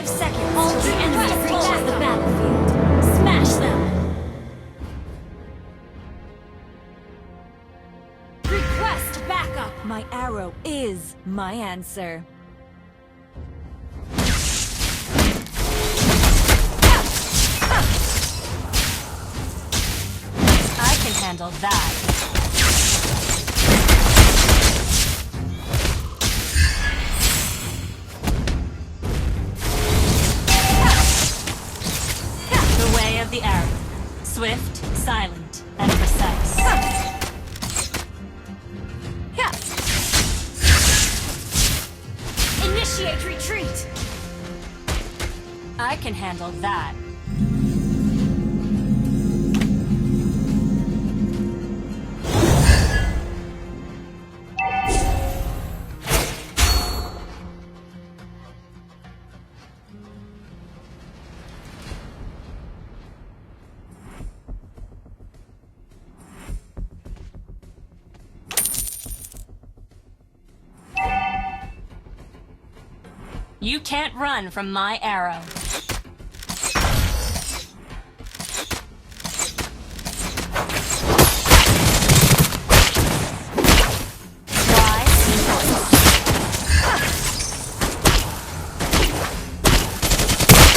5 seconds till the enemy reaches the battlefield. Smash them! Request backup! My arrow is my answer. I can handle that. The way of the arrow. Swift, silent, and precise. Initiate retreat! I can handle that. You can't run from my arrow.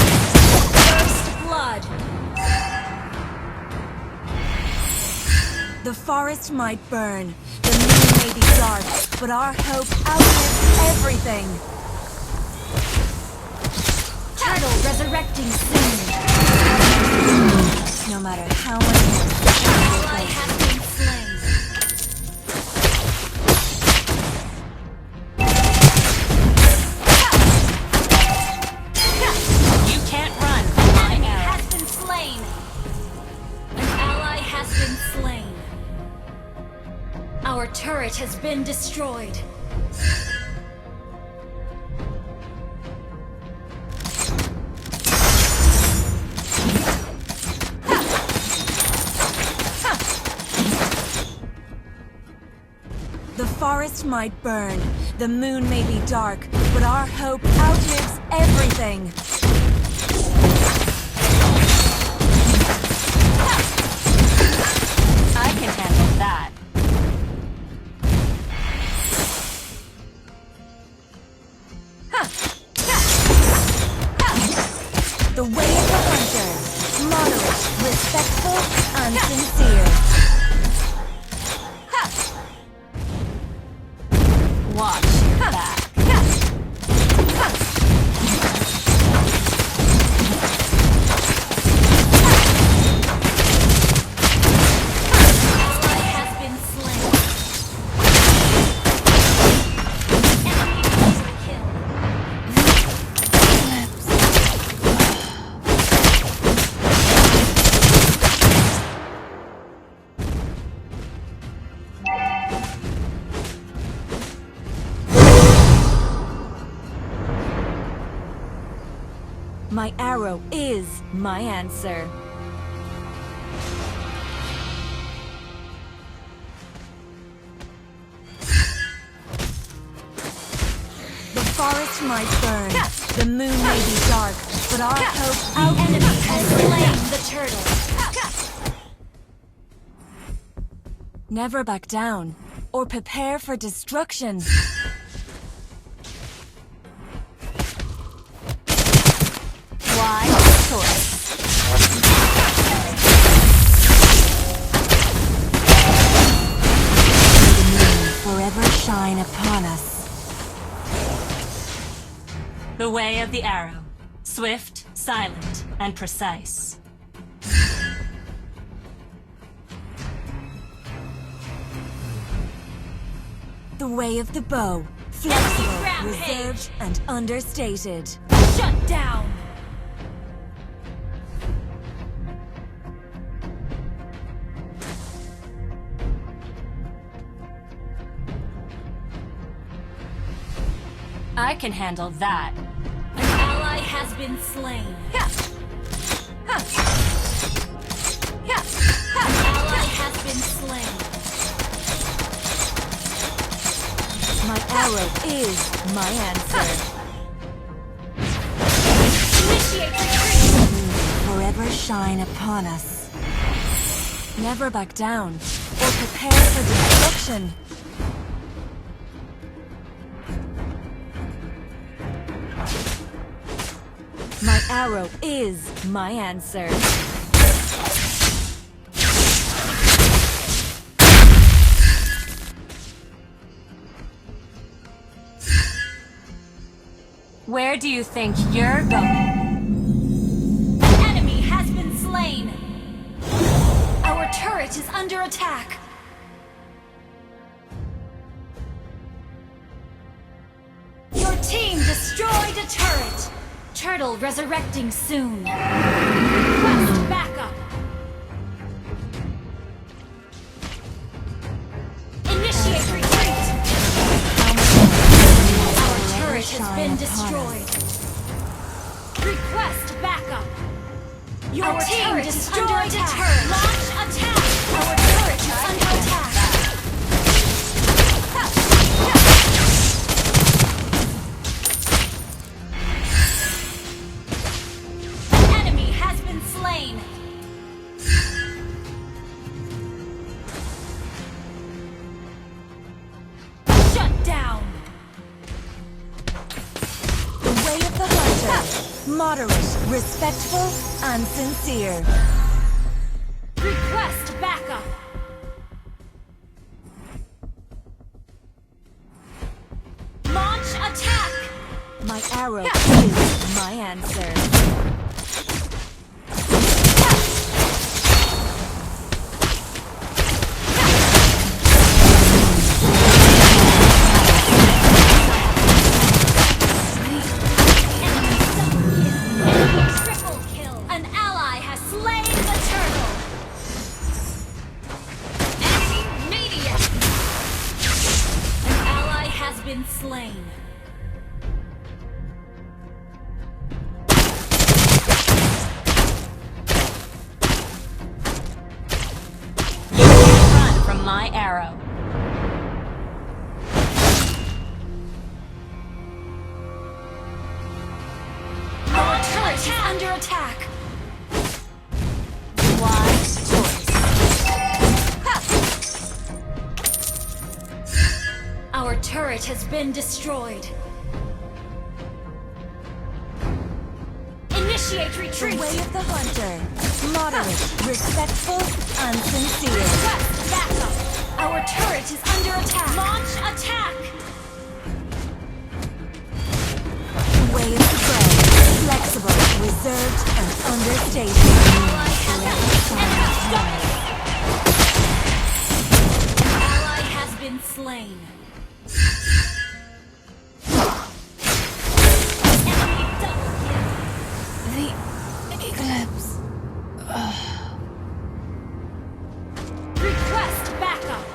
First blood! The forest might burn, the moon may be dark, but our hope outlives everything. Turtle resurrecting soon! No matter how much Ally has been slain. you can't run from An my enemy arrow. has been slain. An ally has been slain. Our turret has been destroyed. The forest might burn, the moon may be dark, but our hope outlives everything. I can handle that. The way of the hunter, moderate, respectful, and sincere. Watch your back. Ally has been slain. Enemy ultimate kill. My arrow is my answer. The forest might burn, the moon may be dark, but our hope Enemy outlives has everything. slain the turtle. Never back down, or prepare for destruction. Wise choice. May the moon forever shine upon us. The way of the arrow. Swift, silent, and precise. The way of the bow. Flexible, Rampage. reserved, and understated. Shut down. I can handle that. An ally has been slain. An ally has been slain. My arrow is my answer. shine upon us. Never back down, or prepare for destruction. My arrow is my answer. Where do you think you're going? An enemy has been slain. Our turret is under attack. Your team destroyed a turret. Turtle resurrecting soon. Request backup. Initiate retreat. Our turret has been destroyed. Request backup. Your team destroyed a turret. Launch attack. Our turret is under attack. Slain. Shut down. The way of the hunter. Moderate, respectful, and sincere. Request backup. Launch attack. My arrow is my answer. Slain. You can't run from my arrow. Our turret is under attack. Wise choice. Our turret has been destroyed. Initiate retreat. The way of the hunter. Moderate, respectful, and sincere. Request backup. Our turret is under attack. Launch attack. The way of the brave. Flexible, reserved, and understated. Ally has been slain. Enemy double kill. The eclipse. Request backup.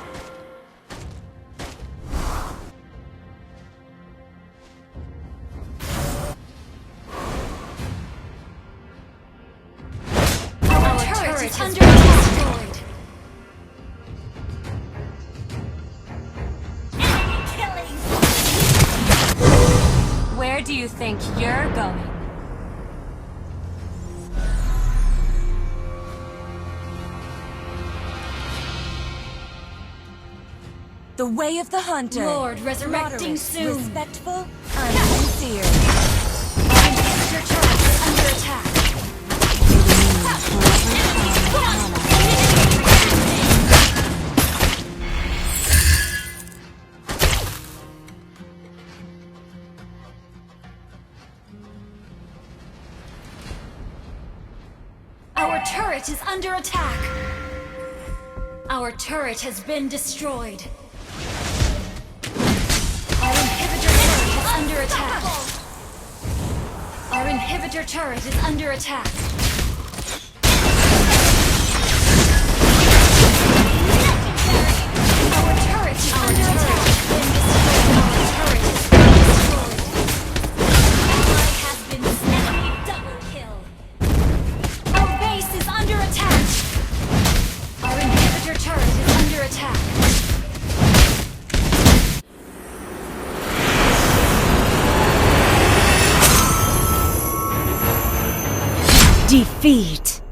Our turret is under attack. Enemy killing. Where do you think you're going? The way of the hunter. Lord resurrecting Moderate, soon. respectful, and sincere. Your turret is under attack. Our turret is under attack. Our turret has been destroyed. Our inhibitor turret is under attack. Our inhibitor turret is under attack. Our turret is under attack. Our turret has been destroyed. Ally has been enemy double kill. Our base is under attack. Our inhibitor turret is under attack. Defeat.